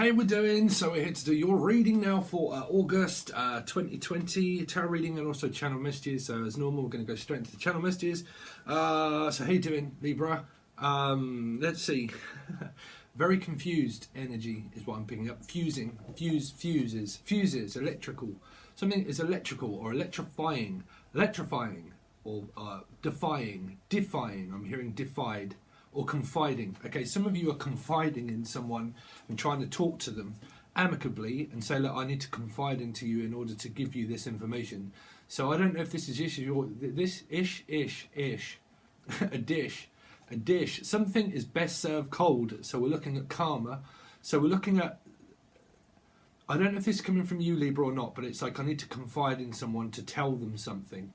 Hey, we're doing, so we're here to do your reading now for August 2020, tarot reading and also channel messages. So as normal, we're going to go straight into the channel messages. So how you doing, Libra? Let's see. Very confused energy is what I'm picking up. Fuses, electrical. Something is electrical or electrifying, or defying. I'm hearing defied. Or confiding. Okay, some of you are confiding in someone and trying to talk to them amicably and say, look, I need to confide into you in order to give you this information. So I don't know if this is a dish. Something is best served cold. So we're looking at karma. So we're looking at, I don't know if this is coming from you, Libra, or not, but it's like I need to confide in someone to tell them something.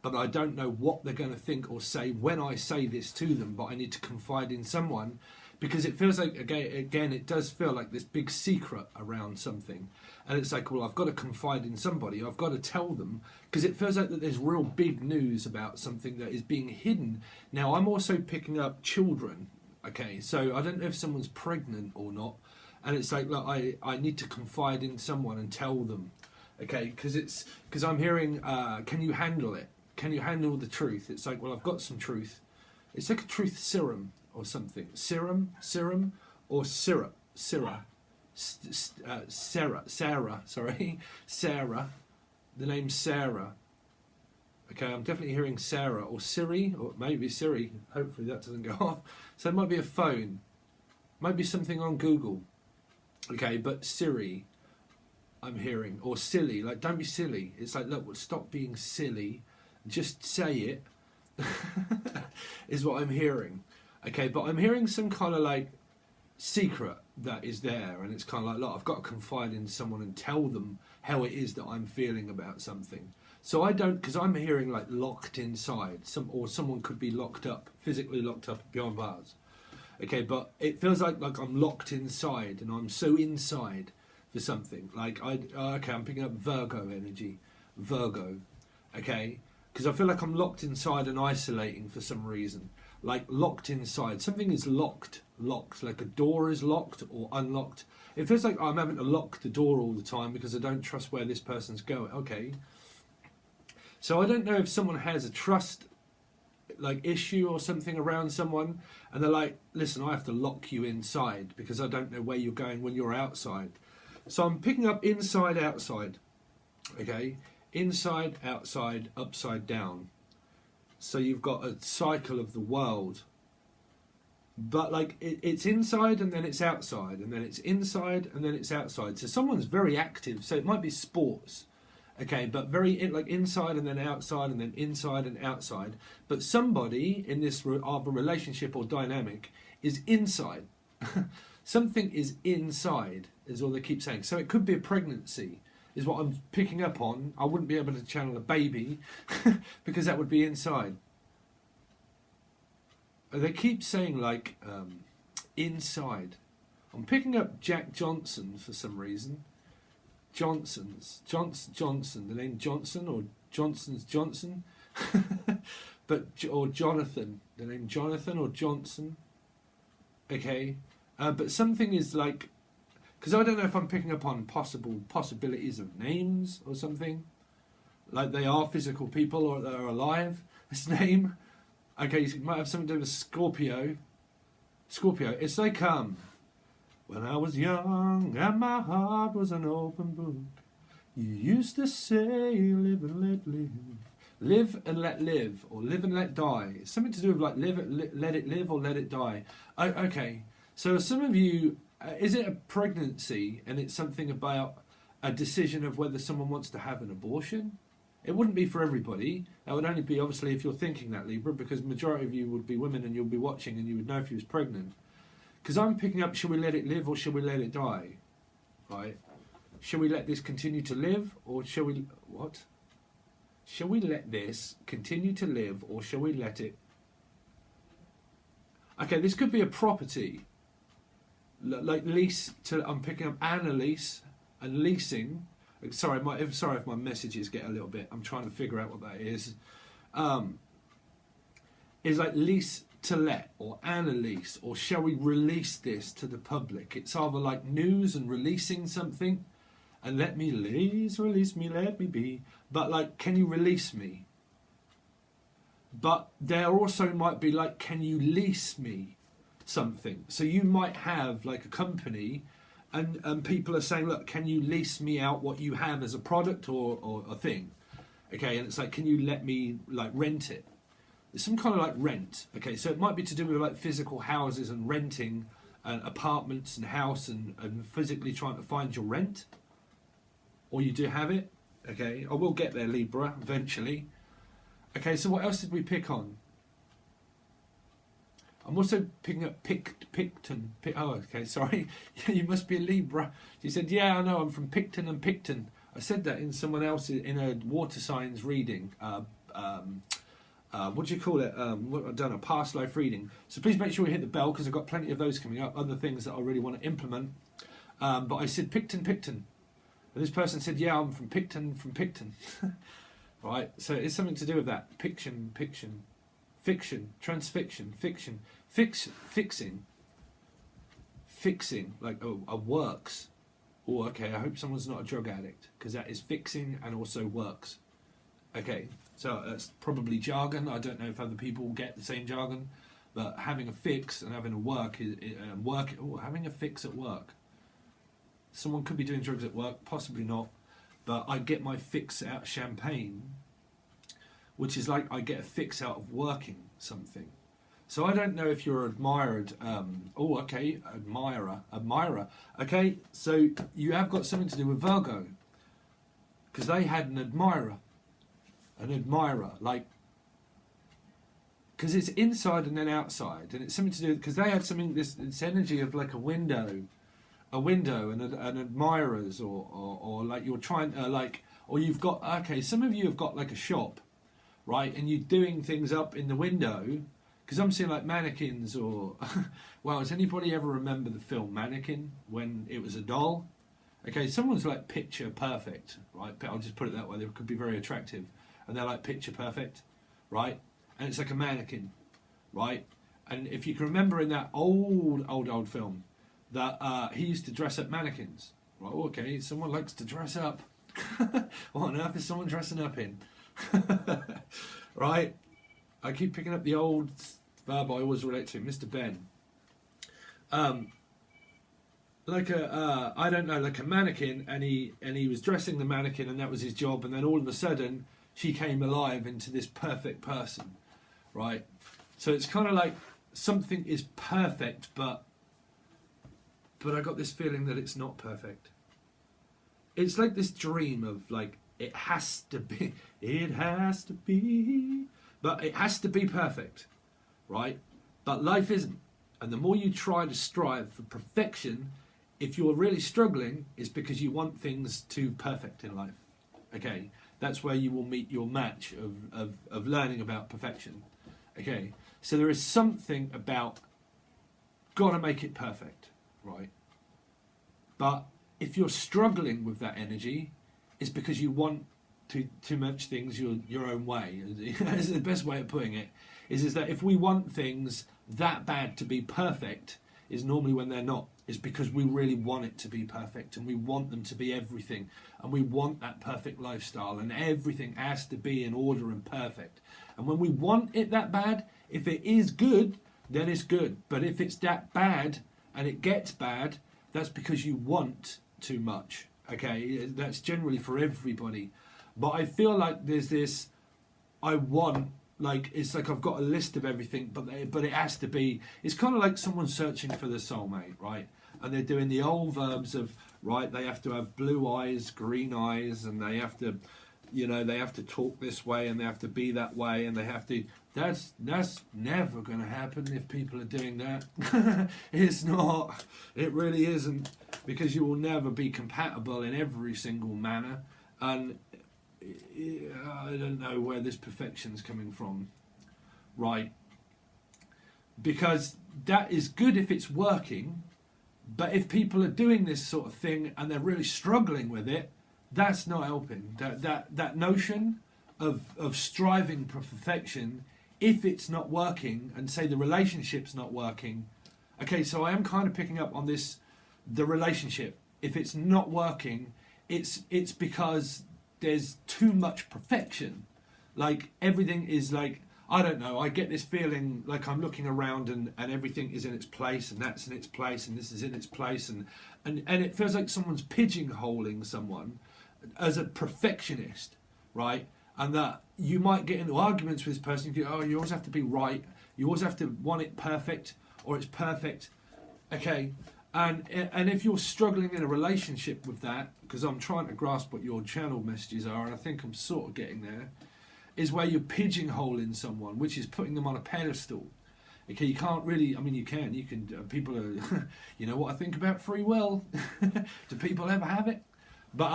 But I don't know what they're going to think or say when I say this to them, but I need to confide in someone because it feels like, again, it does feel like this big secret around something. And it's like, well, I've got to confide in somebody. I've got to tell them because it feels like that there's real big news about something that is being hidden. Now, I'm also picking up children. Okay, so I don't know if someone's pregnant or not. And it's like, look, I need to confide in someone and tell them. Okay, because I'm hearing, can you handle it? Can you handle the truth? It's like, well, I've got some truth. It's like a truth serum or something. Serum, or syrup. Sarah. Sarah. The name Sarah. Okay, I'm definitely hearing Sarah or Siri, or maybe Siri. Hopefully that doesn't go off. So it might be a phone. Might be something on Google. Okay, but Siri, I'm hearing. Or silly. Like, don't be silly. It's like, look, well, stop being silly. Just say it is what I'm hearing. Okay, but I'm hearing some kind of like secret that is there, and it's kind of like, look, I've got to confide in someone and tell them how it is that I'm feeling about something. So I don't, because I'm hearing like locked inside, someone could be locked up, physically locked up behind bars. Okay, but it feels like I'm locked inside, and I'm so inside for something. Like okay, I'm picking up Virgo energy, okay. Because I feel like I'm locked inside and isolating for some reason. Like locked inside. Something is locked. Like a door is locked or unlocked. It feels like I'm having to lock the door all the time because I don't trust where this person's going. Okay. So I don't know if someone has a trust like issue or something around someone. And they're like, listen, I have to lock you inside because I don't know where you're going when you're outside. So I'm picking up inside, outside. Okay. Inside, outside, upside down. So you've got a cycle of the world. But like it's inside and then it's outside and then it's inside and then it's outside. So someone's very active. So it might be sports. Okay, but very like inside and then outside and then inside and outside. But somebody in this either relationship or dynamic is inside. Something is inside is all they keep saying. So it could be a pregnancy. Is what I'm picking up on. I wouldn't be able to channel a baby because that would be inside. They keep saying like inside. I'm picking up Jack Johnson for some reason. Johnson. The name Johnson or Johnson's Johnson. Or Jonathan. The name Jonathan or Johnson. Okay. But something is like, because I don't know if I'm picking up on possibilities of names or something. Like they are physical people or they're alive. This name. Okay, it might have something to do with Scorpio. It's like, when I was young and my heart was an open book, you used to say, live and let live. Live and let live, or live and let die. It's something to do with like let it live or let it die. Okay, so some of you, is it a pregnancy and it's something about a decision of whether someone wants to have an abortion? It wouldn't be for everybody. That would only be obviously if you're thinking that, Libra, because the majority of you would be women and you'll be watching and you would know if you was pregnant. Because I'm picking up, should we let it live or should we let it die? Right? Should we let this continue to live or shall we... What? Shall we let this continue to live or shall we let it... Okay, this could be a property. Like lease to... I'm picking up an lease and leasing... Sorry if my messages get a little bit... I'm trying to figure out what that is. Is like lease to let or annalise, or shall we release this to the public? It's either like news and releasing something, and let me release me, let me be. But like, can you release me? But there also might be like, can you lease me something? So you might have like a company, and people are saying, look, can you lease me out what you have as a product or a thing? Okay, and it's like, can you let me like rent it? It's some kind of like rent. Okay, so it might be to do with like physical houses and renting apartments and house and physically trying to find your rent. Or you do have it. Okay, I will get there, Libra, eventually. Okay, so what else did we pick on? I'm also picking up Picton. Oh, okay, sorry. You must be a Libra. She said, yeah, I know, I'm from Picton and Picton. I said that in someone else in a water signs reading. What do you call it? I've done a past life reading. So please make sure you hit the bell, because I've got plenty of those coming up. Other things that I really want to implement. But I said Picton. And this person said, yeah, I'm from Picton. Right, so it's something to do with that. Fiction, transfiction, fiction, fixing, like a works. Oh, okay, I hope someone's not a drug addict, because that is fixing and also works. Okay, so that's probably jargon. I don't know if other people get the same jargon, but having a fix and having a work is having a fix at work. Someone could be doing drugs at work, possibly not, but I get my fix out of champagne, which is like I get a fix out of working something. So I don't know if you're admired. Admirer. Okay, so you have got something to do with Virgo, because they had an admirer, like, because it's inside and then outside, and it's something to do because they had something this energy of like a window and admirers, or like you're trying like, or you've got, okay, some of you have got like a shop, right, and you're doing things up in the window, because I'm seeing like mannequins, or well, does anybody ever remember the film Mannequin when it was a doll? Okay, someone's like picture perfect, right? I'll just put it that way. They could be very attractive, and they're like picture perfect, right? And it's like a mannequin, right? And if you can remember in that old film, that he used to dress up mannequins. Right, okay, someone likes to dress up. What on earth is someone dressing up in? Right? I keep picking up the old verb I always relate to, Mr. Ben. Like a, I don't know, like a mannequin, and he was dressing the mannequin, and that was his job, and then all of a sudden, she came alive into this perfect person, right? So it's kind of like something is perfect, but I got this feeling that it's not perfect. It's like this dream of like, it has to be, but it has to be perfect, right? But life isn't. And the more you try to strive for perfection, if you're really struggling, it's because you want things too perfect in life. Okay, that's where you will meet your match of learning about perfection. Okay, so there is something about gotta make it perfect, right? But if you're struggling with that energy, it's because you want too much things your own way. That's the best way of putting it. Is that if we want things that bad to be perfect, is normally when they're not. It's because we really want it to be perfect, and we want them to be everything, and we want that perfect lifestyle, and everything has to be in order and perfect. And when we want it that bad, if it is good, then it's good. But if it's that bad and it gets bad, that's because you want too much. Okay, that's generally for everybody. But I feel like there's this, I want, like, it's like I've got a list of everything, but it has to be, it's kind of like someone searching for the soulmate, right? And they're doing the old verbs of, right, they have to have blue eyes, green eyes, and they have to, they have to talk this way, and they have to be that way, and they have to, that's never going to happen if people are doing that. It's not, it really isn't, because you will never be compatible in every single manner. And I don't know where this perfection's coming from, right? Because that is good if it's working, but if people are doing this sort of thing and they're really struggling with it, that's not helping. That notion of striving for perfection if it's not working, and say the relationship's not working, okay, so I am kind of picking up on this, the relationship. If it's not working, it's because there's too much perfection. Like everything is like, I don't know, I get this feeling like I'm looking around and everything is in its place, and that's in its place, and this is in its place, and it feels like someone's pigeonholing someone as a perfectionist, right? And that you might get into arguments with this person, you go, oh, you always have to be right, you always have to want it perfect, or it's perfect, okay? And if you're struggling in a relationship with that, because I'm trying to grasp what your channel messages are, and I think I'm sort of getting there, is where you're pigeonholing someone, which is putting them on a pedestal. Okay, you can't really, I mean, you can, people are, you know what I think about free will? Do people ever have it? But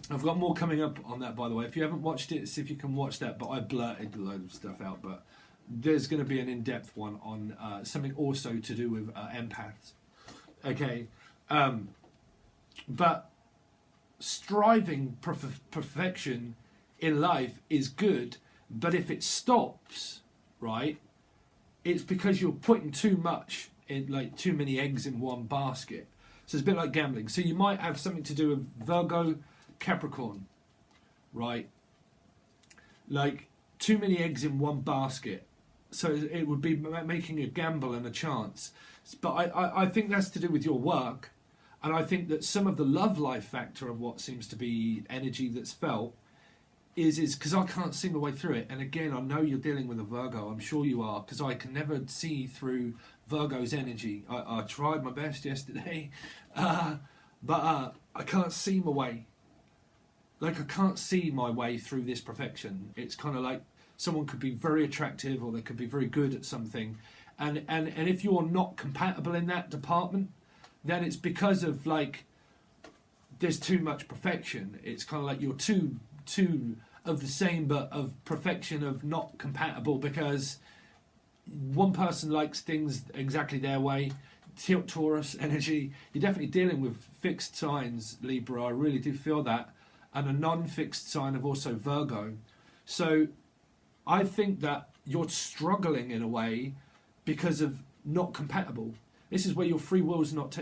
I've got more coming up on that, by the way. If you haven't watched it, see if you can watch that, but I blurted a load of stuff out, but there's going to be an in-depth one on something also to do with empaths. Okay, but striving perfection in life is good, but if it stops, right, it's because you're putting too much in, like too many eggs in one basket. So it's a bit like gambling. So you might have something to do with Virgo, Capricorn, right? Like too many eggs in one basket. So it would be making a gamble and a chance. But I think that's to do with your work. And I think that some of the love life factor of what seems to be energy that's felt is because I can't see my way through it. And again, I know you're dealing with a Virgo. I'm sure you are, because I can never see through Virgo's energy. I tried my best yesterday, but I can't see my way. Like, I can't see my way through this perfection. It's kind of like someone could be very attractive or they could be very good at something. And if you're not compatible in that department, then it's because of, like, there's too much perfection. It's kind of like you're too of the same, but of perfection of not compatible, because one person likes things exactly their way. Taurus energy, you're definitely dealing with fixed signs, Libra. I really do feel that. And a non-fixed sign of also Virgo. So I think that you're struggling in a way because of not compatible. This is where your free will's not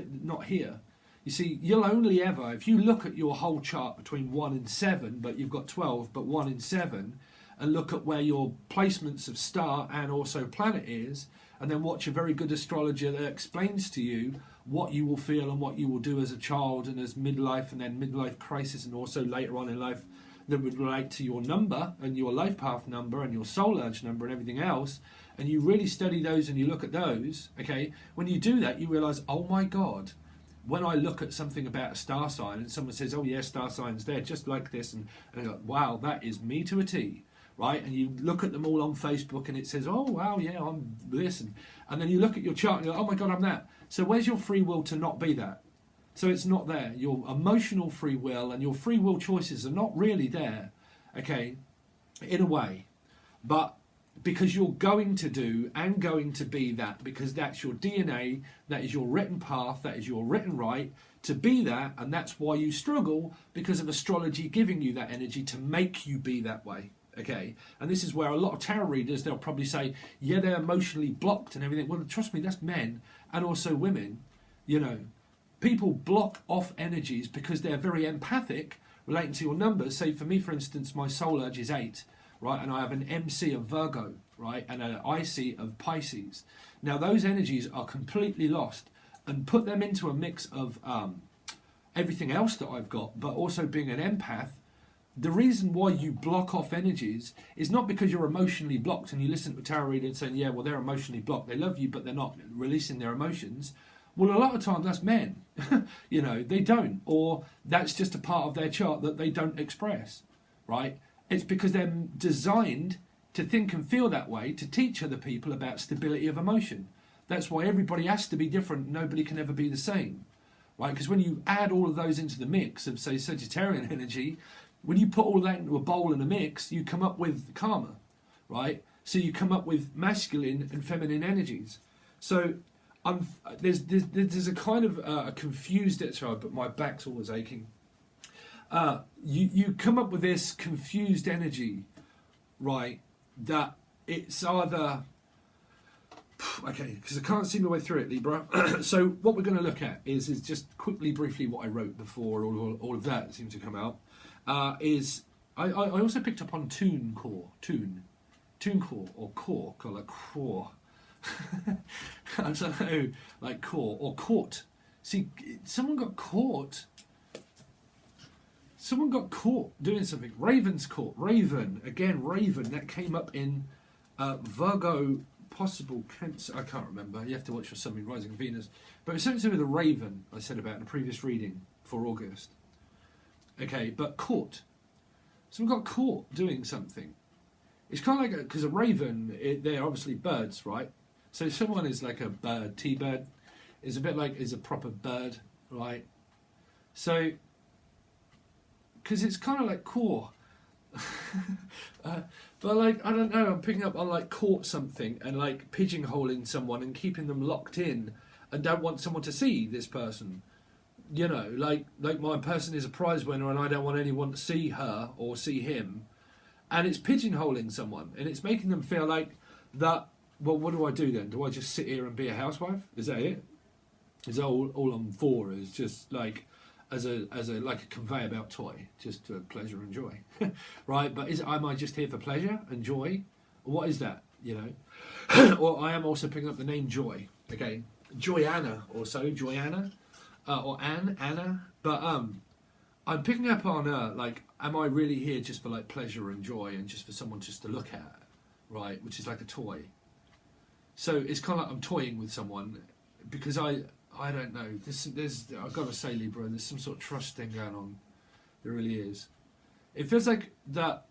here. You see, you'll only ever, if you look at your whole chart between 1 and 7, but you've got 12, but 1 and 7, and look at where your placements of star and also planet is, and then watch a very good astrologer that explains to you what you will feel and what you will do as a child and as midlife, and then midlife crisis, and also later on in life that would relate to your number and your life path number and your soul urge number and everything else, and you really study those and you look at those, okay, when you do that, you realise, oh my God, when I look at something about a star sign and someone says, oh yeah, star signs, they're just like this, and I go, wow, that is me to a T, right? And you look at them all on Facebook and it says, oh wow, yeah, I'm this, and then you look at your chart and you're like, oh my God, I'm that. So where's your free will to not be that? So it's not there. Your emotional free will and your free will choices are not really there, okay, in a way. But because you're going to do and going to be that, because that's your DNA, that is your written path, that is your written right to be that, and that's why you struggle, because of astrology giving you that energy to make you be that way. Okay, and this is where a lot of tarot readers, they'll probably say, yeah, they're emotionally blocked and everything. Well, trust me, that's men and also women. You know, people block off energies because they're very empathic relating to your numbers. Say for me, for instance, my soul urge is 8, right? And I have an MC of Virgo, right? And an IC of Pisces. Now, those energies are completely lost, and put them into a mix of everything else that I've got, but also being an empath. The reason why you block off energies is not because you're emotionally blocked and you listen to a tarot reader and saying, yeah, well, they're emotionally blocked. They love you, but they're not releasing their emotions. Well, a lot of times that's men. You know, they don't. Or that's just a part of their chart that they don't express, right? It's because they're designed to think and feel that way, to teach other people about stability of emotion. That's why everybody has to be different. Nobody can ever be the same, right? Because when you add all of those into the mix of, say, Sagittarian energy, when you put all that into a bowl and a mix, you come up with karma, right? So you come up with masculine and feminine energies. So there's a kind of a confused, sorry, but my back's always aching. You come up with this confused energy, right, that it's either... Okay, because I can't see my way through it, Libra. So what we're going to look at is just quickly, briefly, what I wrote before all of that seems to come out. I also picked up on tune core, or core, like core. I don't know, like core or court. See, someone got caught. Someone got caught doing something. Raven's caught. Raven again. Raven that came up in Virgo. Possible Cancer, I can't remember. You have to watch for something rising Venus. But it's something to do with the raven I said about in the previous reading for August. Okay, but caught. Someone got caught doing something. It's kind of like, because a raven, they're obviously birds, right? So someone is like a bird, T-bird, is a bit like, is a proper bird, right? So, because it's kind of like core. But like, I don't know, I'm picking up on like caught something and like pigeonholing someone and keeping them locked in and don't want someone to see this person. You know, like my person is a prize winner and I don't want anyone to see her or see him. And it's pigeonholing someone and it's making them feel like that, well, what do I do then? Do I just sit here and be a housewife? Is that it? Is that all I'm for is just like, as a like a conveyor belt toy, just for pleasure and joy, right? But am I just here for pleasure and joy? What is that? You know, or I am also picking up the name Joy. Okay, Joyanna or so, Joyanna, or Anna. But I'm picking up on like, am I really here just for like pleasure and joy and just for someone just to look at, right? Which is like a toy. So it's kind of like I'm toying with someone because I don't know. There's I've got to say, Libra, there's some sort of trust thing going on. There really is. It feels like that.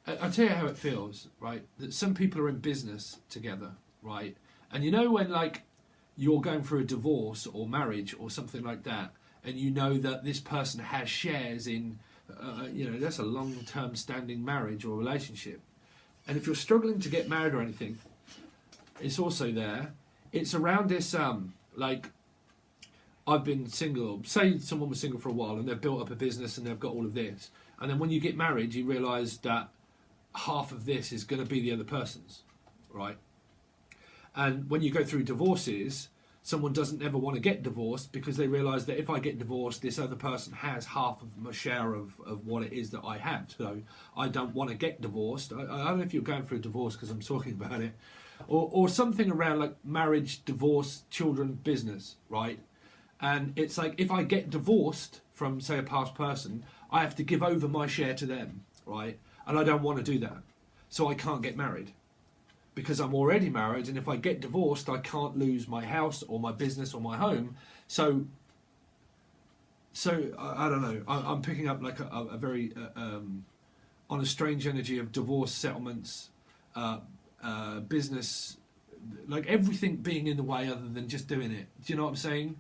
I'll tell you how it feels, right? That some people are in business together, right? And you know when like you're going through a divorce or marriage or something like that, and you know that this person has shares in, you know, that's a long-term standing marriage or relationship. And if you're struggling to get married or anything, it's also there. It's around this like. I've been single, say someone was single for a while and they've built up a business and they've got all of this. And then when you get married, you realise that half of this is going to be the other person's, right? And when you go through divorces, someone doesn't ever want to get divorced because they realise that if I get divorced, this other person has half of my share of what it is that I have. So I don't want to get divorced. I don't know if you're going through a divorce because I'm talking about it. Or something around like marriage, divorce, children, business, right? And it's like, if I get divorced from, say, a past person, I have to give over my share to them, right? And I don't want to do that. So I can't get married because I'm already married. And if I get divorced, I can't lose my house or my business or my home. So I don't know. I'm picking up like a very, on a strange energy of divorce settlements, business, like everything being in the way other than just doing it. Do you know what I'm saying?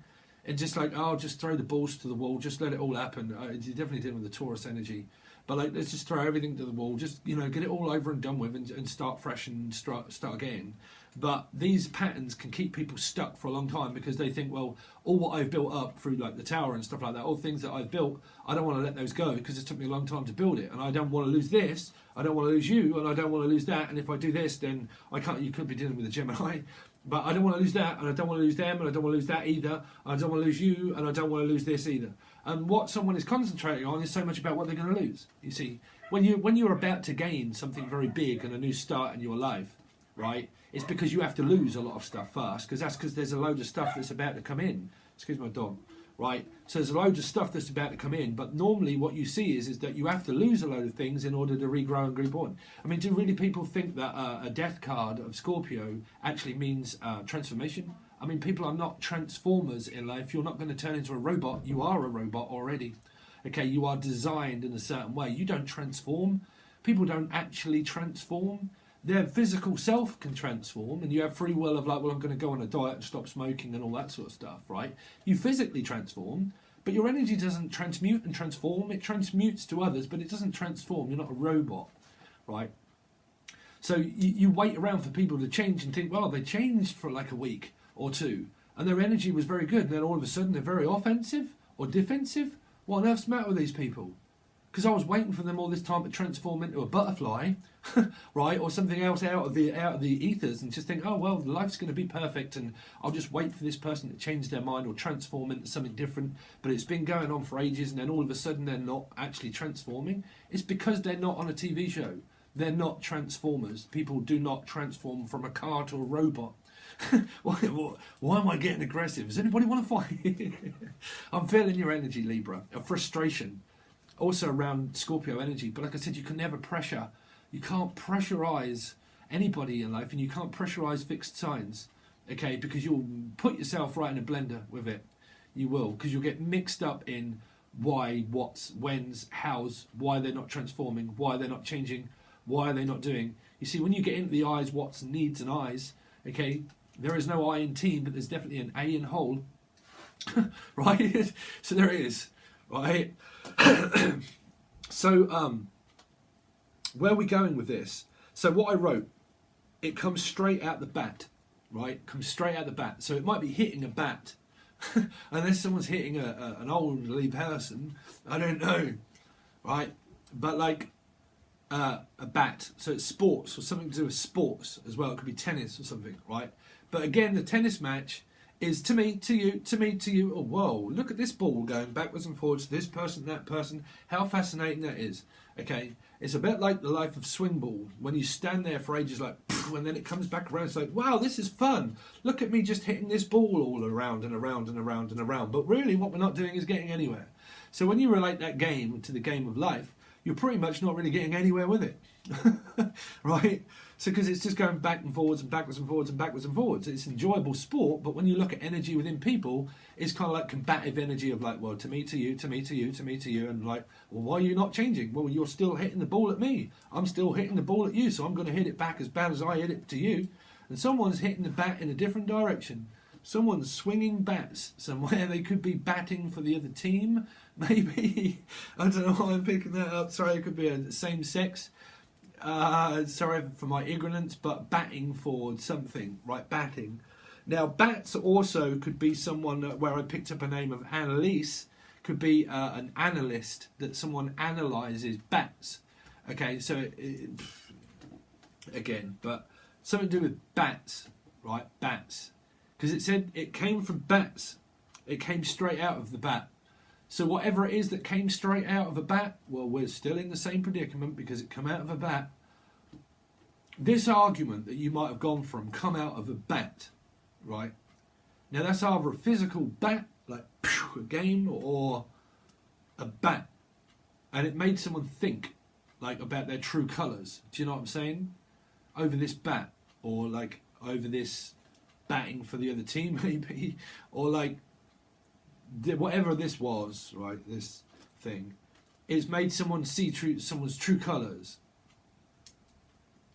And just like, oh, just throw the balls to the wall, just let it all happen. You're definitely dealing with the Taurus energy. But like, let's just throw everything to the wall, just, you know, get it all over and done with and start fresh and start again. But these patterns can keep people stuck for a long time because they think, well, all what I've built up through like the tower and stuff like that, all things that I've built, I don't want to let those go because it took me a long time to build it. And I don't want to lose this, I don't want to lose you, and I don't want to lose that. And if I do this, then I can't, you could be dealing with a Gemini. But I don't want to lose that, and I don't want to lose them, and I don't want to lose that either. I don't want to lose you, and I don't want to lose this either. And what someone is concentrating on is so much about what they're going to lose. You see, when you're about to gain something very big and a new start in your life, right? It's because you have to lose a lot of stuff first, because there's a load of stuff that's about to come in. Excuse my dog. Right, so there's a load of stuff that's about to come in, but normally what you see is that you have to lose a load of things in order to regrow and reborn. I mean, do really people think that a death card of Scorpio actually means transformation? I mean, people are not transformers in life. You're not going to turn into a robot. You are a robot already. Okay, you are designed in a certain way. You don't transform. People don't actually transform. Their physical self can transform, and you have free will of like, well, I'm going to go on a diet and stop smoking and all that sort of stuff, right? You physically transform, but your energy doesn't transmute and transform. It transmutes to others, but it doesn't transform. You're not a robot, right? So you wait around for people to change and think, well, they changed for like a week or two, and their energy was very good, and then all of a sudden they're very offensive or defensive. What on earth's the matter with these people? because I was waiting for them all this time to transform into a butterfly, right, or something else out of the ethers, and just think, oh well, life's going to be perfect, and I'll just wait for this person to change their mind or transform into something different. But it's been going on for ages, and then all of a sudden they're not actually transforming. It's because they're not on a TV show. They're not transformers. People do not transform from a car to a robot. Why am I getting aggressive? Does anybody want to fight? I'm feeling your energy, Libra, a frustration. Also around Scorpio energy, but like I said, you can never pressure. You can't pressurize anybody in life, and you can't pressurize fixed signs, okay? Because you'll put yourself right in a blender with it. You will, because you'll get mixed up in why, what's, when's, how's, why they're not transforming, why they're not changing, why are they not doing. You see, when you get into the I's, what's, needs, and I's, okay, there is no I in team, but there's definitely an A in whole, right? So there it is, right? So where are we going with this? So what I wrote, it comes straight out the bat, right? Comes straight out the bat. So it might be hitting a bat, unless someone's hitting an elderly person. I don't know, right? But like a bat. So it's sports, or something to do with sports as well. It could be tennis or something, right? But again, the tennis match is to me, to you, to me, to you. Oh, whoa, look at this ball going backwards and forwards, this person, that person. How fascinating that is. Okay, it's a bit like the life of swing ball. When you stand there for ages like, and then it comes back around, it's like, wow, this is fun. Look at me just hitting this ball all around and around and around and around. But really what we're not doing is getting anywhere. So when you relate that game to the game of life, you're pretty much not really getting anywhere with it. Right? So because it's just going back and forwards and backwards and forwards and backwards and forwards. It's enjoyable sport, but when you look at energy within people, it's kind of like combative energy of like, well, to me, to you, to me, to you, to me, to you, and like, well, why are you not changing? Well, you're still hitting the ball at me. I'm still hitting the ball at you, so I'm going to hit it back as bad as I hit it to you. And someone's hitting the bat in a different direction. Someone's swinging bats somewhere. They could be batting for the other team, maybe. I don't know why I'm picking that up. Sorry, it could be a same sex. Sorry for my ignorance, but batting for something, right? Batting. Now, bats also could be someone where I picked up a name of Annalise, could be an analyst, that someone analyses bats. Okay, so again, but something to do with bats, right? Bats. Because it said it came from bats. It came straight out of the bat. So whatever it is that came straight out of a bat, well, we're still in the same predicament because it came out of a bat. This argument that you might have gone from come out of a bat, right? Now that's either a physical bat, like a game, or a bat. And it made someone think, like, about their true colours. Do you know what I'm saying? Over this bat, or like over this batting for the other team, maybe, or like whatever this was, right? This thing, it's made someone see someone's true colours.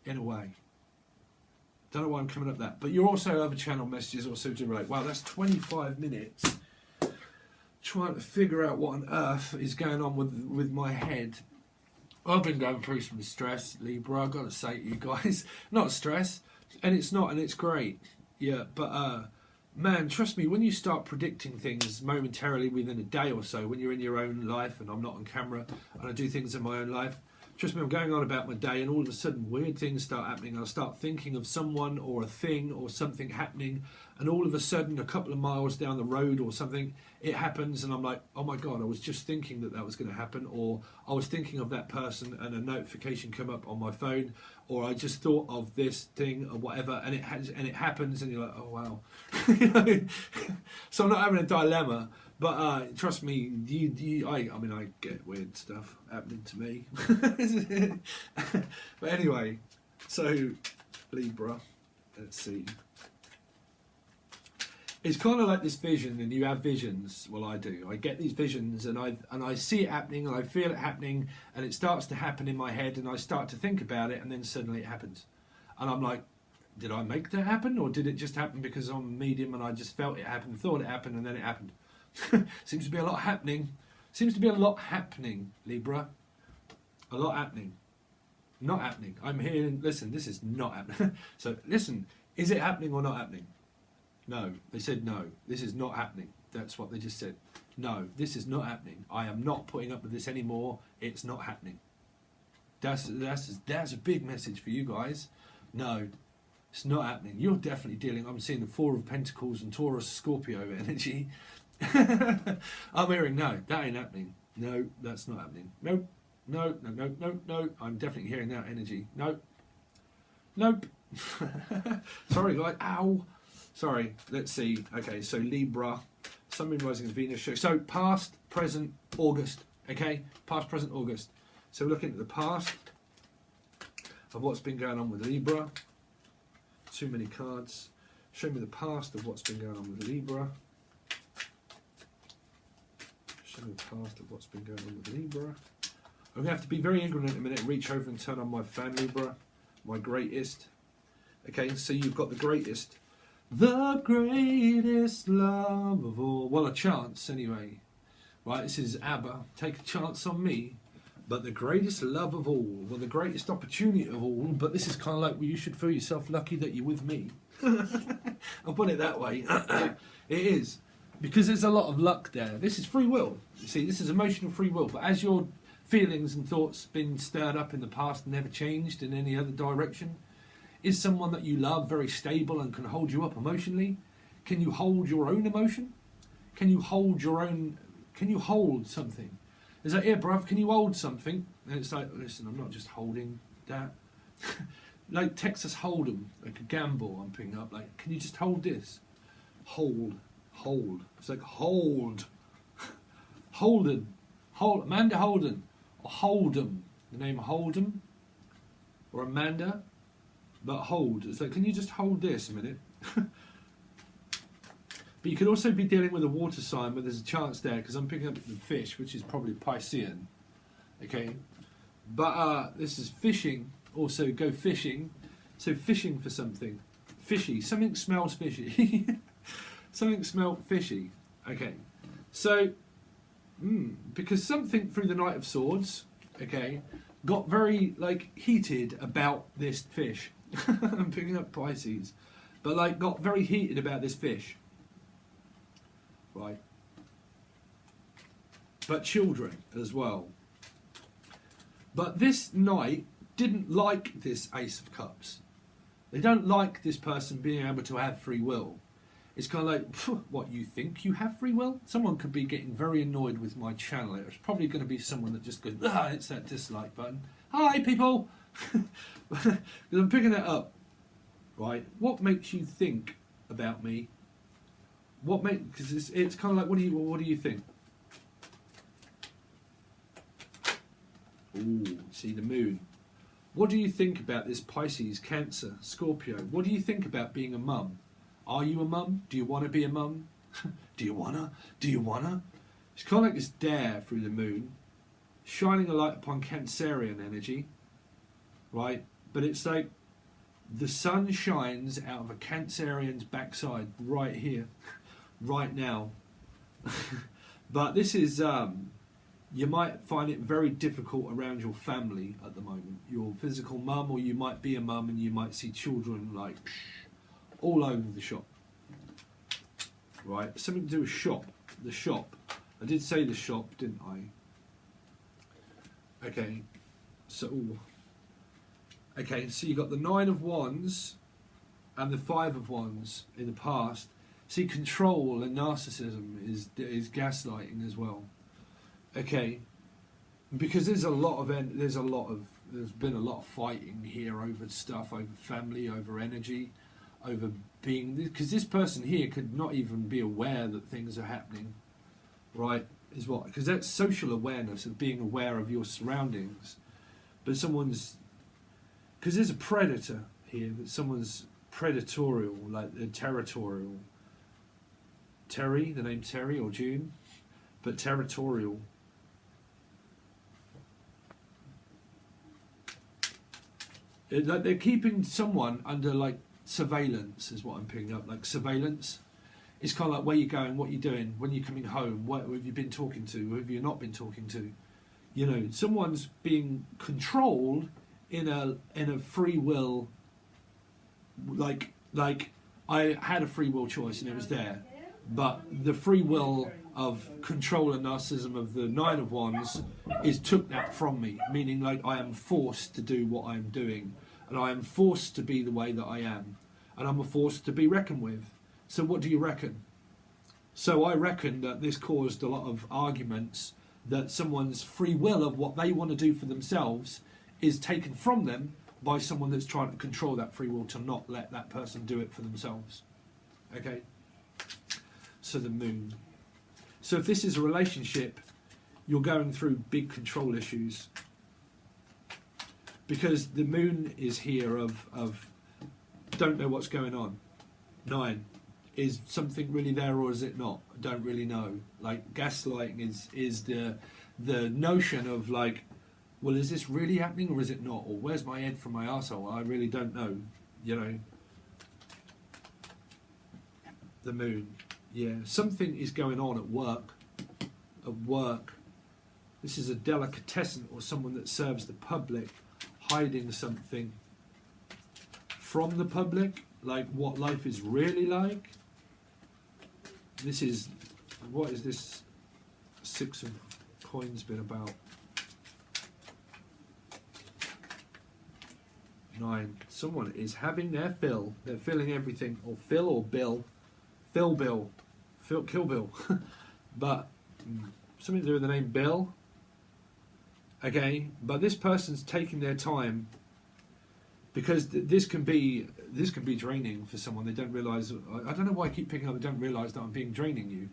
In a way. Don't know why I'm coming up with that. But you also have a channel messages also to relate. Wow, that's 25 minutes trying to figure out what on earth is going on with my head. I've been going through some stress, Libra, I've got to say to you guys. Not stress, and it's not, and it's great. Yeah, but man, trust me, when you start predicting things momentarily within a day or so, when you're in your own life, and I'm not on camera, and I do things in my own life, trust me, I'm going on about my day, and all of a sudden weird things start happening. I'll start thinking of someone or a thing or something happening, and all of a sudden a couple of miles down the road or something, it happens, and I'm like, oh my God, I was just thinking that was going to happen, or I was thinking of that person and a notification come up on my phone, or I just thought of this thing or whatever, and it happens, and you're like, oh wow. You know? So I'm not having a dilemma. But trust me, I mean, I get weird stuff happening to me. But anyway, so Libra, let's see. It's kind of like this vision, and you have visions. Well, I do. I get these visions, and I see it happening, and I feel it happening, and it starts to happen in my head, and I start to think about it, and then suddenly it happens, and I'm like, did I make that happen, or did it just happen because I'm a medium and I just felt it happen, thought it happened, and then it happened? Seems to be a lot happening. Seems to be a lot happening, Libra. A lot happening. Not happening. I'm hearing, listen, this is not happening. So listen, is it happening or not happening? No. They said no. This is not happening. That's what they just said. no, this is not happening. I am not putting up with this anymore. It's not happening. That's a big message for you guys. No, it's not happening. You're definitely dealing. I'm seeing the Four of Pentacles and Taurus, Scorpio energy. I'm hearing no, that ain't happening. No, that's not happening. No, no, no, no, no, no. I'm definitely hearing that energy. No, nope. Sorry, guys. Ow. Sorry. Let's see. Okay, so Libra, Sun, Moon, Rising, and Venus. So past, present, August. Okay, past, present, August. So we're looking at the past of what's been going on with Libra. Too many cards. Show me the past of what's been going on with Libra. Show me the past of what's been going on with Libra. I'm going to have to be very ignorant in a minute. Reach over and turn on my fan, Libra. My greatest. Okay, so you've got the greatest. The greatest love of all. Well, a chance anyway. Right, this is ABBA. Take a chance on me. But the greatest love of all, well, the greatest opportunity of all, but this is kind of like, well, you should feel yourself lucky that you're with me. I'll put it that way. It is. Because there's a lot of luck there. This is free will. You see, this is emotional free will. But as your feelings and thoughts been stirred up in the past and never changed in any other direction, is someone that you love very stable and can hold you up emotionally? Can you hold your own emotion? Can you hold your own... Can you hold something? It's like, here, bruv, can you hold something? And it's like, listen, I'm not just holding that. Like Texas Hold'em, like a gamble I'm picking up. Like, can you just hold this? Hold. It's like, hold. Holden. Amanda Holden. Or Hold'em. The name Hold'em. Or Amanda. But hold. It's like, can you just hold this a minute? But you could also be dealing with a water sign where there's a chance there, because I'm picking up the fish, which is probably Piscean. Okay? But this is fishing. Also, go fishing. So fishing for something. Fishy. Something smells fishy. Something smelled fishy. Okay. So, because something through the Knight of Swords, okay, got very, like, heated about this fish. I'm picking up Pisces. But, like, got very heated about this fish. Right. But children as well. But this knight didn't like this Ace of Cups. They don't like this person being able to have free will. It's kind of like, what, you think you have free will? Someone could be getting very annoyed with my channel. It's probably going to be someone that just goes, it's that dislike button. Hi, people! Because I'm picking that up. Right. What makes you think about me? What makes, because it's kind of like, what do you think? Ooh, see the moon. What do you think about this Pisces, Cancer, Scorpio? What do you think about being a mum? Are you a mum? Do you want to be a mum? Do you wanna? It's kind of like this dare through the moon, shining a light upon Cancerian energy, right? But it's like the sun shines out of a Cancerian's backside right here. Right now. But this is you might find it very difficult around your family at the moment, your physical mum, or you might be a mum and you might see children like all over the shop, right? Something to do with shop. The shop, I did say the shop, didn't I? Okay, so you got the 9 of Wands and the 5 of Wands in the past. See, control and narcissism is gaslighting as well. Okay, because there's been a lot of fighting here over stuff, over family, over energy, over being, because this person here could not even be aware that things are happening, right? Is what, because that's social awareness of being aware of your surroundings, but because there's a predator here, that someone's predatorial, like they're territorial. Terry, the name Terry or June, but territorial. Like they're keeping someone under like surveillance is what I'm picking up. Like surveillance. It's kind of like where you're going, what you're doing, when you're coming home, what have you been talking to, who have you not been talking to. You know, someone's being controlled in a free will. Like I had a free will choice and it was there. But the free will of control and narcissism of the Nine of Wands is took that from me, meaning like I am forced to do what I'm doing, and I am forced to be the way that I am, and I'm a force to be reckoned with. So what do you reckon? So I reckon that this caused a lot of arguments, that someone's free will of what they want to do for themselves is taken from them by someone that's trying to control that free will to not let that person do it for themselves. Okay? So the moon. So if this is a relationship, you're going through big control issues. Because the moon is here of don't know what's going on. 9. Is something really there or is it not? I don't really know. Like gaslighting is the notion of like, well, is this really happening or is it not? Or where's my head from my arsehole? I really don't know. You know. The moon. Yeah. Something is going on at work. At work. This is a delicatessen or someone that serves the public, hiding something from the public, like what life is really like. This is, what is this 6 of coins been about? 9. Someone is having their fill. They're filling everything, or Phil or Bill. Phil Bill. Phil Kill Bill. But something to do with the name Bill. Okay, but this person's taking their time, because this can be draining for someone. They don't realise. I don't know why I keep picking up. They don't realise that I'm being draining you,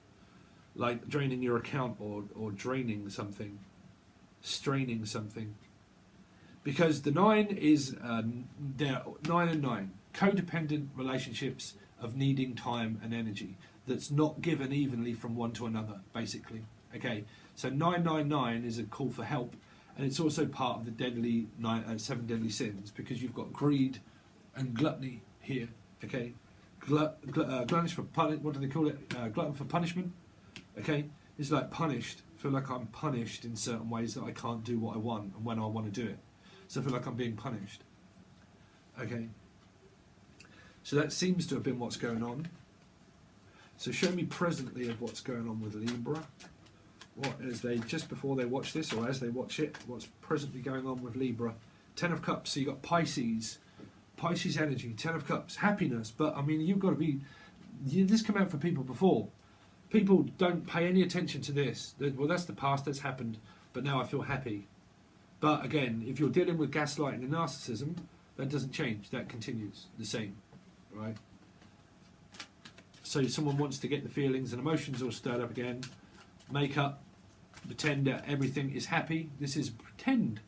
like draining your account or draining something, straining something. Because the 9 is they're 9 and 9 codependent relationships of needing time and energy that's not given evenly from one to another. Basically, okay. So 999 is a call for help. And it's also part of the deadly 7 deadly sins, because you've got greed and gluttony here. Okay, gluttonous for what do they call it? Glutton for punishment. Okay, it's like punished. I feel like I'm punished in certain ways that I can't do what I want and when I want to do it. So I feel like I'm being punished. Okay, so that seems to have been what's going on. So show me presently of what's going on with Libra. What is they just before they watch this, or as they watch it, what's presently going on with Libra? 10 of Cups. So you got Pisces energy, 10 of Cups, happiness. But I mean, you've got to be. This came out for people before. People don't pay any attention to this. Well, that's the past. That's happened. But now I feel happy. But again, if you're dealing with gaslighting and narcissism, that doesn't change. That continues the same, right? So someone wants to get the feelings and emotions all stirred up again. Make up. Pretend that everything is happy. This is pretend.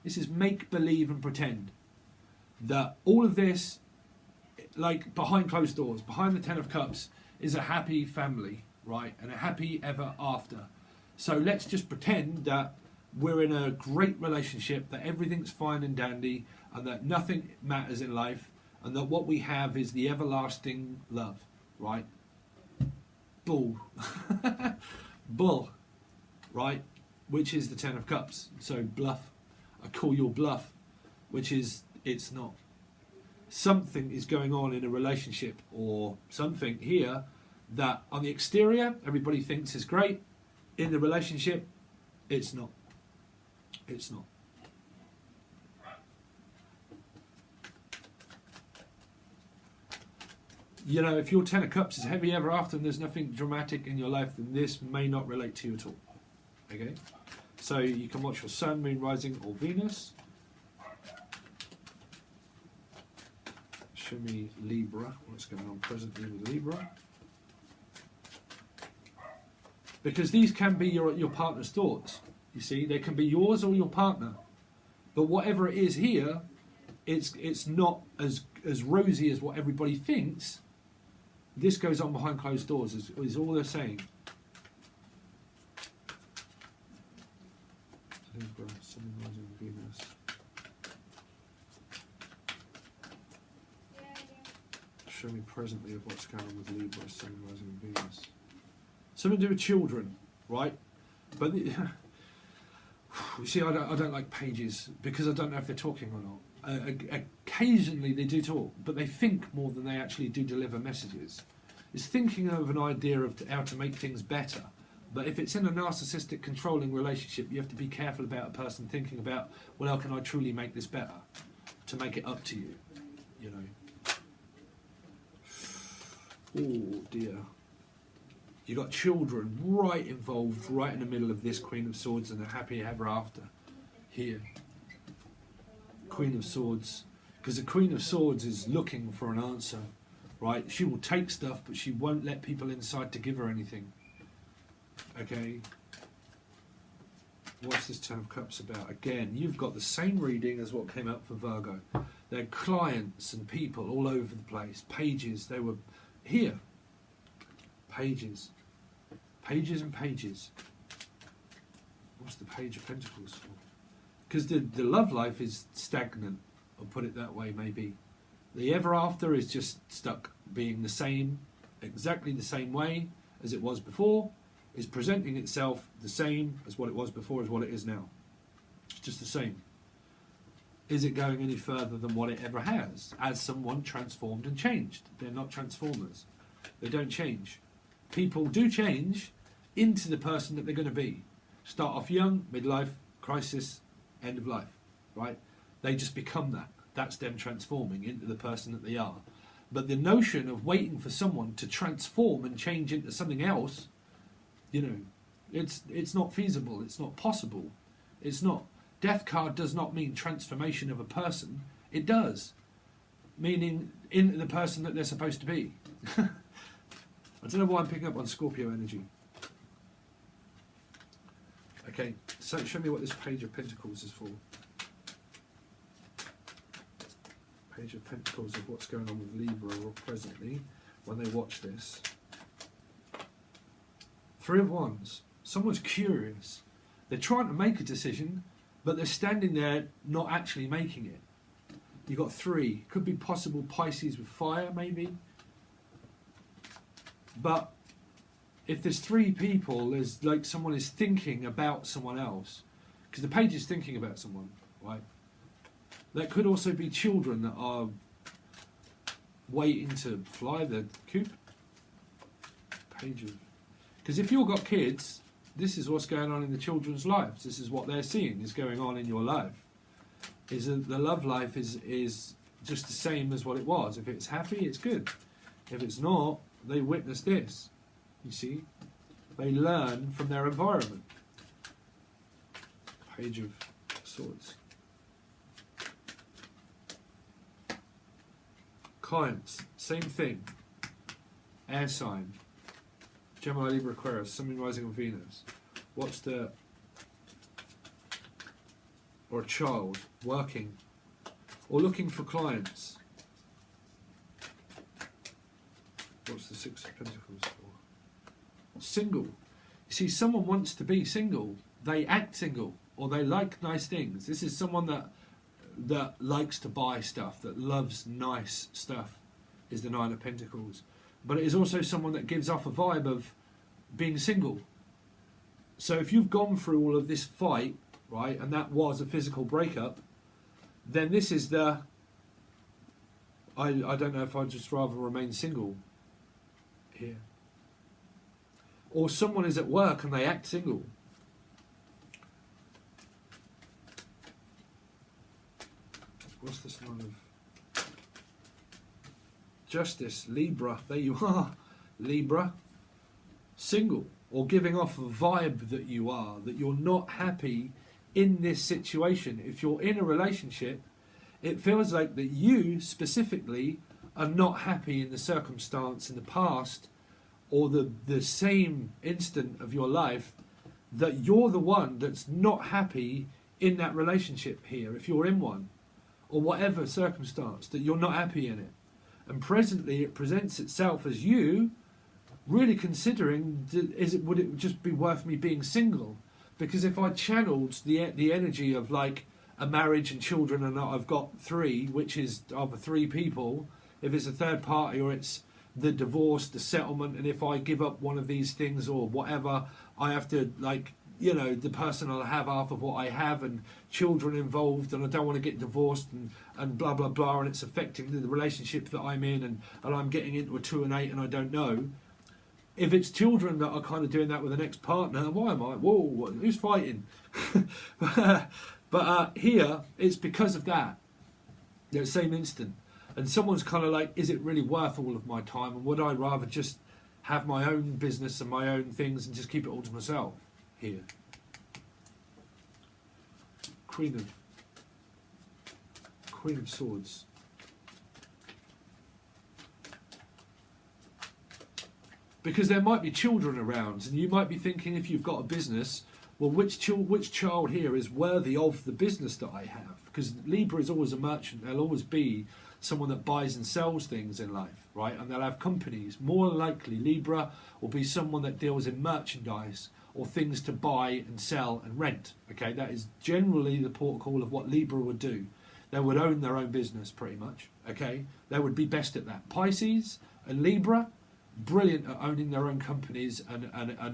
This is make believe and pretend that all of this, like behind closed doors, behind the 10 of Cups, is a happy family, right? And a happy ever after. So let's just pretend that we're in a great relationship, that everything's fine and dandy, and that nothing matters in life, and that what we have is the everlasting love, right? Bull. Bull. Right, which is the 10 of Cups. So bluff, I call your bluff, which is it's not. Something is going on in a relationship or something here that on the exterior everybody thinks is great. In the relationship, it's not. It's not. You know, if your 10 of Cups is heavy ever after and there's nothing dramatic in your life, then this may not relate to you at all. Okay, so you can watch your Sun, Moon, Rising, or Venus. Show me Libra. What's going on presently with Libra? Because these can be your partner's thoughts. You see, they can be yours or your partner. But whatever it is here, it's not as rosy as what everybody thinks. This goes on behind closed doors. Is all they're saying. Libra, Sun, Rising, Venus. Show me presently of what's going on with Libra, Sun, Rising, Venus. Something to do with children, right? But you see, I don't like pages because I don't know if they're talking or not. Occasionally they do talk, but they think more than they actually do deliver messages. is thinking of an idea of how to make things better. But if it's in a narcissistic, controlling relationship, you have to be careful about a person thinking about, well, how can I truly make this better? To make it up to you, you know. Oh dear. You got children right involved, right in the middle of this Queen of Swords and a happy ever after. Here. Queen of Swords. Because the Queen of Swords is looking for an answer, right? She will take stuff, but she won't let people inside to give her anything. Okay, what's this Ten of Cups about? Again, you've got the same reading as what came out for Virgo. They're clients and people all over the place. Pages, they were here. Pages. Pages and pages. What's the Page of Pentacles for? Because the love life is stagnant, I'll put it that way maybe. The ever after is just stuck being the same, exactly the same way as it was before. Is presenting itself the same as what it was before as what it is now. It's just the same. Is it going any further than what it ever has? As someone transformed and changed. They're not transformers. They don't change. People do change into the person that they're going to be. Start off young, midlife, crisis, end of life. Right? They just become that. That's them transforming into the person that they are. But the notion of waiting for someone to transform and change into something else, you know, it's not feasible. It's not possible. It's not. Death card does not mean transformation of a person. It does, meaning into the person that they're supposed to be. I don't know why I'm picking up on Scorpio energy. Okay, so show me what this Page of Pentacles is for. Page of Pentacles of what's going on with Libra or presently when they watch this. Three of Wands. Someone's curious. They're trying to make a decision, but they're standing there not actually making it. You've got three. Could be possible Pisces with fire, maybe. But if there's three people, there's like someone is thinking about someone else. Because the Page is thinking about someone, right? That could also be children that are waiting to fly the coop. Page of... Because if you've got kids, this is what's going on in the children's lives. This is what they're seeing is going on in your life. Is that the love life is just the same as what it was. If it's happy, it's good. If it's not, they witness this. You see? They learn from their environment. Page of Swords. Clients, same thing. Air sign. Gemini, Libra, Aquarius, Sun, rising on Venus. What's the... Or a child, working, or looking for clients. What's the Six of Pentacles for? Single. You see, someone wants to be single. They act single, or they like nice things. This is someone that likes to buy stuff, that loves nice stuff, is the Nine of Pentacles. But it is also someone that gives off a vibe of being single. So if you've gone through all of this fight, right, and that was a physical breakup, then this is the... I don't know if I'd just rather remain single here. Or someone is at work and they act single. What's this one of... Justice, Libra, there you are, Libra. Single, or giving off a vibe that you are, that you're not happy in this situation. If you're in a relationship, it feels like that you specifically are not happy in the circumstance in the past, or the same instant of your life, that you're the one that's not happy in that relationship here, if you're in one, or whatever circumstance, that you're not happy in it. And presently it presents itself as you really considering, would it just be worth me being single? Because if I channeled the energy of like a marriage and children, and I've got three, which is of three people, if it's a third party or it's the divorce, the settlement, and if I give up one of these things or whatever, I have to like you know, the person will have half of what I have, and children involved, and I don't want to get divorced, and blah blah blah, and it's affecting the relationship that I'm in, and I'm getting into a 2 and 8 and I don't know. If it's children that are kind of doing that with an ex-partner, why am I? Whoa, who's fighting? But here, it's because of that. The same instant. And someone's kind of like, is it really worth all of my time? And would I rather just have my own business and my own things and just keep it all to myself? Here. Queen of Swords. Because there might be children around, and you might be thinking, if you've got a business, well, which child here is worthy of the business that I have? Because Libra is always a merchant. They'll always be someone that buys and sells things in life, right? And they'll have companies. More likely, Libra will be someone that deals in merchandise or things to buy and sell and rent. Okay, that is generally the protocol of what Libra would do. They would own their own business pretty much. Okay, they would be best at that. Pisces and Libra, brilliant at owning their own companies and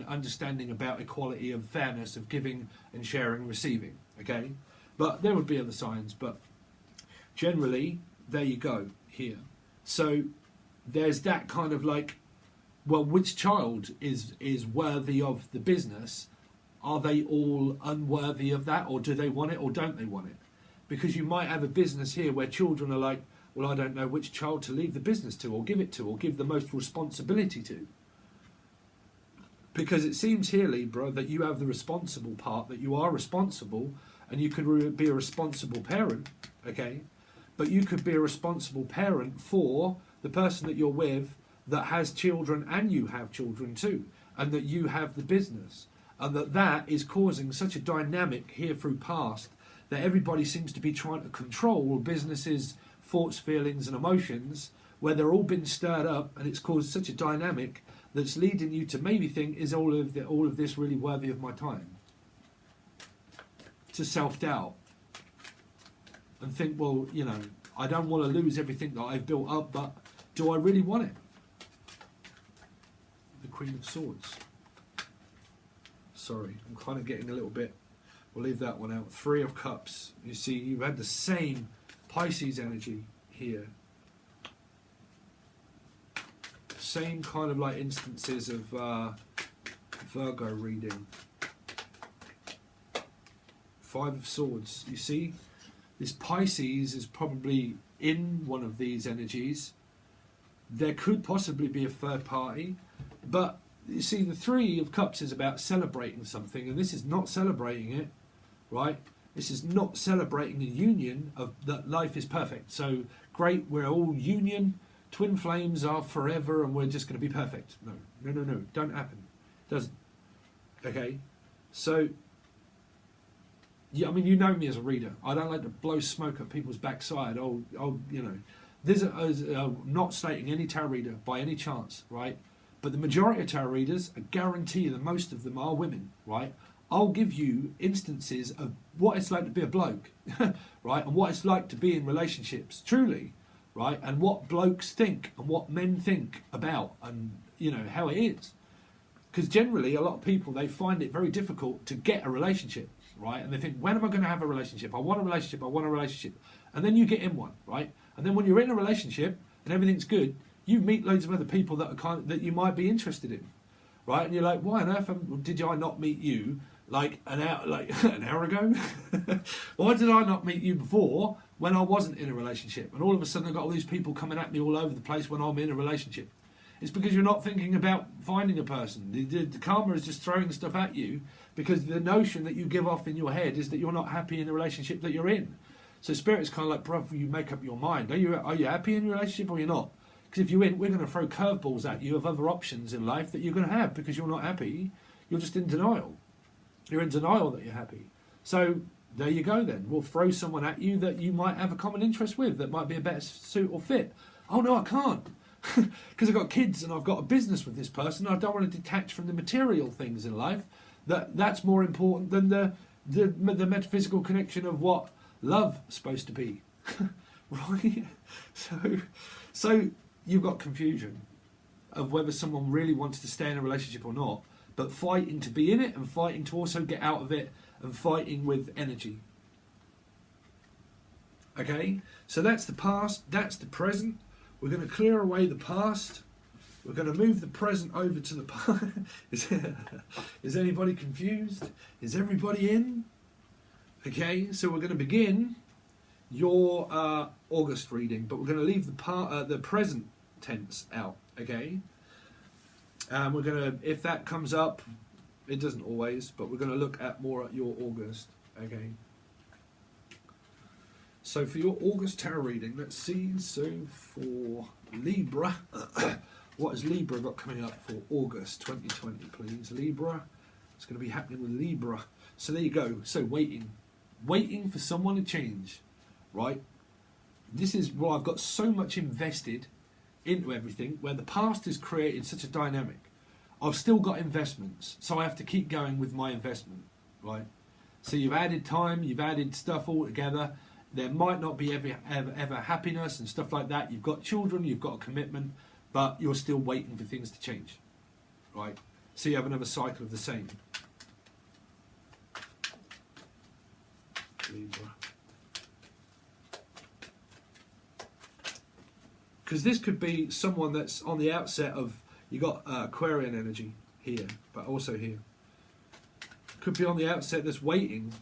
understanding about equality of fairness of giving and sharing and receiving. Okay, but there would be other signs, but generally there you go here. So there's that kind of like, well, which child is worthy of the business? Are they all unworthy of that, or do they want it or don't they want it? Because you might have a business here where children are like, well, I don't know which child to leave the business to or give it to or give the most responsibility to. Because it seems here, Libra, that you have the responsible part, that you are responsible, and you could be a responsible parent, okay? But you could be a responsible parent for the person that you're with that has children and you have children too, and that you have the business, and that is causing such a dynamic here through past that everybody seems to be trying to control businesses, thoughts, feelings and emotions, where they're all been stirred up, and it's caused such a dynamic that's leading you to maybe think, is all of this really worthy of my time? To self-doubt and think, well, you know, I don't want to lose everything that I've built up, but do I really want it? The Queen of Swords. Sorry, I'm kind of getting a little bit, we'll leave that one out. 3 of Cups. You see, you've had the same Pisces energy here. Same kind of like instances of Virgo reading. 5 of Swords. You see, this Pisces is probably in one of these energies. There could possibly be a third party, but you see, the 3 of Cups is about celebrating something, and this is not celebrating it, right? This is not celebrating a union of that life is perfect. So great, we're all union, twin flames are forever, and we're just going to be perfect. No, don't happen. Doesn't. Okay, so yeah, I mean, you know me as a reader. I don't like to blow smoke at people's backside. Oh, you know, this is not stating any tarot reader by any chance, right? But the majority of tarot readers, I guarantee you that most of them are women, right? I'll give you instances of what it's like to be a bloke, right? And what it's like to be in relationships, truly, right? And what blokes think and what men think about, and, you know, how it is. Because generally, a lot of people, they find it very difficult to get a relationship, right? And they think, when am I going to have a relationship? I want a relationship, I want a relationship. And then you get in one, right? And then when you're in a relationship and everything's good, you meet loads of other people that are that you might be interested in, right? And you're like, why on earth did I not meet you like an hour ago? Why did I not meet you before when I wasn't in a relationship? And all of a sudden I've got all these people coming at me all over the place when I'm in a relationship. It's because you're not thinking about finding a person. The karma is just throwing stuff at you because the notion that you give off in your head is that you're not happy in the relationship that you're in. So Spirit's kind of like, brother, you make up your mind. Are you happy in your relationship or you're not? Because if you win, we're going to throw curveballs at you of other options in life that you're going to have because you're not happy. You're just in denial. You're in denial that you're happy. So there you go then. We'll throw someone at you that you might have a common interest with that might be a better suit or fit. Oh no, I can't. Because I've got kids and I've got a business with this person. I don't want to detach from the material things in life. That's more important than the metaphysical connection of what love is supposed to be. Right? So you've got confusion of whether someone really wants to stay in a relationship or not, but fighting to be in it and fighting to also get out of it and fighting with energy. Okay, so that's the past, that's the present. We're going to clear away the past. We're going to move the present over to the past. Is anybody confused? Is everybody in? Okay, so we're going to begin your August reading, but we're going to leave the present tense out. Okay, we're going to, if that comes up, it doesn't always, but we're going to look at more at your August. Okay. So for your August tarot reading, let's see. So for Libra, what has Libra got coming up for August 2020, please? Libra, it's going to be happening with Libra. So there you go. So waiting for someone to change, right? This is where I've got so much invested into everything, where the past has created such a dynamic. I've still got investments, so I have to keep going with my investment, right? So you've added time, you've added stuff all together. There might not be ever happiness and stuff like that. You've got children, you've got a commitment, but you're still waiting for things to change, right? So you have another cycle of the same. Libra. Because this could be someone that's on the outset of, you got Aquarian energy here, but also here. Could be on the outset that's waiting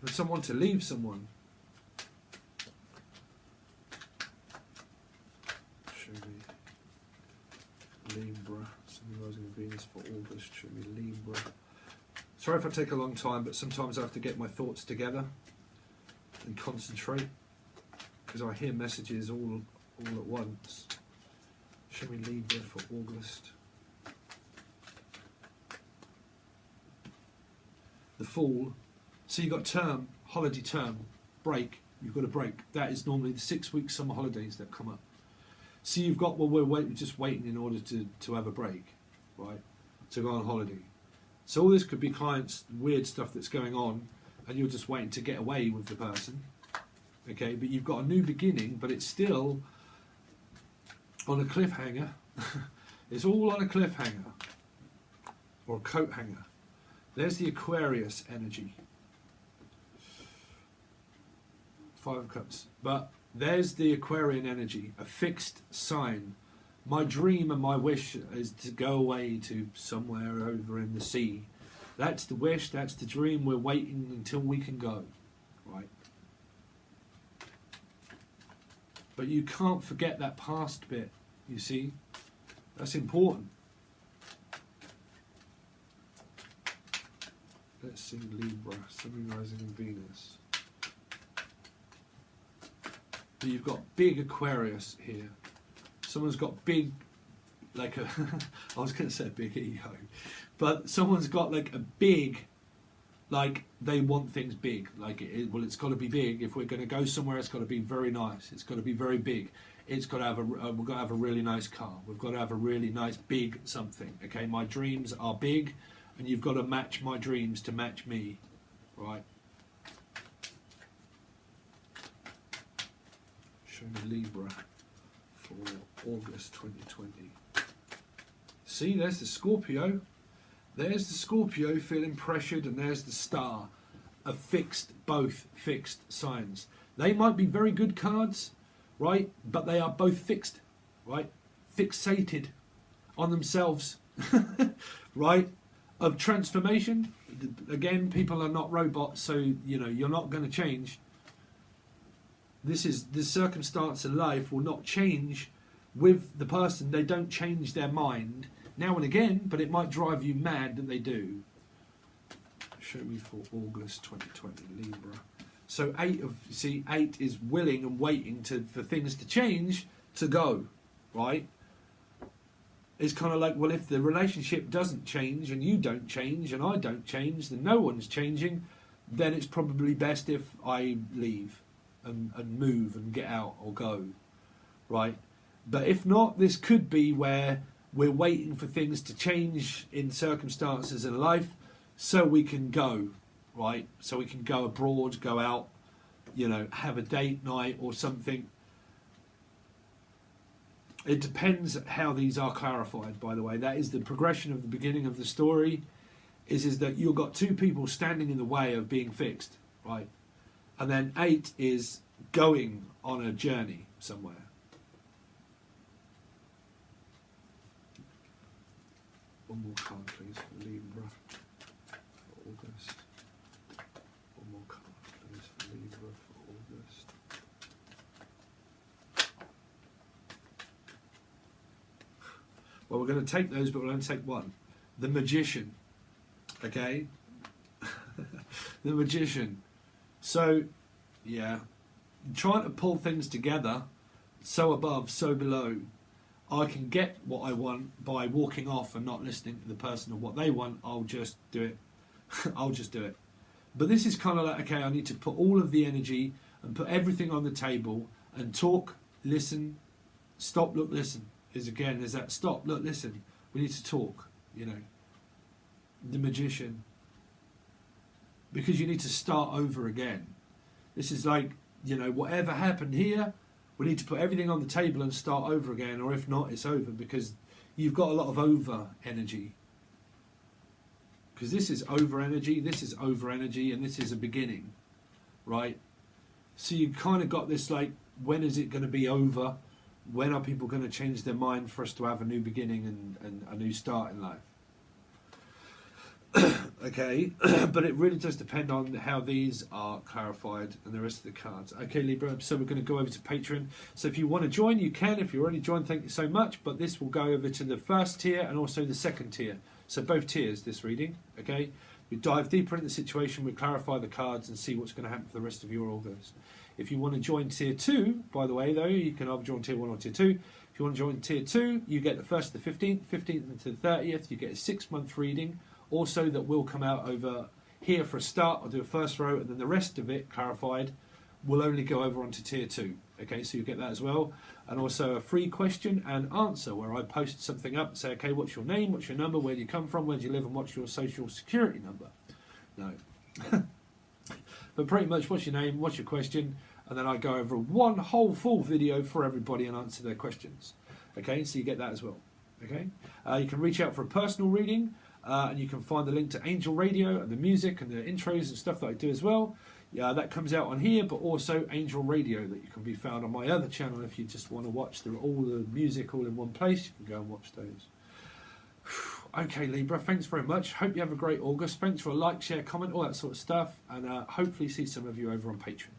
for someone to leave someone. Show me Libra. Something rising in Venus for August. Show me Libra. Sorry if I take a long time, but sometimes I have to get my thoughts together and concentrate, because I hear messages all at once. Show me Libra for August. The Fool. So you've got term, holiday term, break. You've got a break. That is normally the 6-week summer holidays that come up. So you've got, well, we're just waiting in order to have a break, right? To go on holiday. So all this could be clients' weird stuff that's going on, and you're just waiting to get away with the person. Okay, but you've got a new beginning, but it's still on a cliffhanger. It's all on a cliffhanger or a coat hanger. There's the Aquarius energy. 5 of Cups. But there's the Aquarian energy, a fixed sign. My dream and my wish is to go away to somewhere over in the sea. That's the wish, that's the dream. We're waiting until we can go, right? But you can't forget that past bit, you see? That's important. Let's see Libra, Sun rising in Venus. But you've got big Aquarius here. Someone's got big, like a, I was going to say big ego, but someone's got like a big, like they want things big. Like, well, it's got to be big. If we're going to go somewhere, it's got to be very nice. It's got to be very big. It's got to have we've got to have a really nice car. We've got to have a really nice big something. Okay, my dreams are big, and you've got to match my dreams to match me, right? Show me Libra for August 2020. See, there's the Scorpio. There's the Scorpio feeling pressured, and there's the Star. Both fixed signs. They might be very good cards, right? But they are both fixed, right? Fixated on themselves, right? Of transformation. Again, people are not robots, so you know you're not going to change. The circumstance in life will not change with the person. They don't change their mind now and again, but it might drive you mad that they do. Show me for August 2020, Libra. So 8 is willing and waiting for things to change to go, right? It's kind of like, well, if the relationship doesn't change and you don't change and I don't change, then no one's changing, then it's probably best if I leave and move and get out or go, right? But if not, this could be where we're waiting for things to change in circumstances in life so we can go, right? So we can go abroad, go out, you know, have a date night or something. It depends how these are clarified, by the way. That is the progression of the beginning of the story, is that you've got two people standing in the way of being fixed, right? And then 8 is going on a journey somewhere. One more card, please, for Libra for August. One more card, please, for Libra for August. Well, we're going to take those, but we'll only take one. The Magician. Okay? The Magician. So, yeah. Trying to pull things together, so above, so below. I can get what I want by walking off and not listening to the person or what they want. I'll just do it. I'll just do it. But this is kind of like, okay, I need to put all of the energy and put everything on the table and talk, listen, stop, look, listen. There's that stop, look, listen. We need to talk, you know. The Magician. Because you need to start over again. This is like, you know, whatever happened here, we need to put everything on the table and start over again, or if not, it's over, because you've got a lot of over energy. Because this is over energy, this is over energy, and this is a beginning, right? So you kind of got this like, when is it going to be over? When are people going to change their mind for us to have a new beginning and a new start in life? Okay, but it really does depend on how these are clarified and the rest of the cards. Okay, Libra, so we're going to go over to Patreon. So if you want to join, you can. If you're already joined, thank you so much. But this will go over to the first tier and also the second tier. So both tiers, this reading, okay? We dive deeper into the situation, we clarify the cards and see what's going to happen for the rest of your August. If you want to join tier 2, by the way, though, you can either join tier 1 or tier 2. If you want to join tier 2, you get the 1st to the 15th, 15th to the 30th. You get a 6-month reading. Also, that will come out over here for a start. I'll do a first row, and then the rest of it, clarified, will only go over onto tier 2. Okay, so you get that as well. And also a free question and answer, where I post something up and say, okay, what's your name, what's your number, where do you come from, where do you live, and what's your social security number? No. But pretty much, what's your name, what's your question, and then I go over one whole full video for everybody and answer their questions. Okay, so you get that as well. Okay, you can reach out for a personal reading. And you can find the link to Angel Radio and the music and the intros and stuff that I do as well. Yeah, that comes out on here, but also Angel Radio that you can be found on my other channel if you just want to watch all the music all in one place. You can go and watch those. Okay, Libra, thanks very much. Hope you have a great August. Thanks for a like, share, comment, all that sort of stuff. And hopefully see some of you over on Patreon.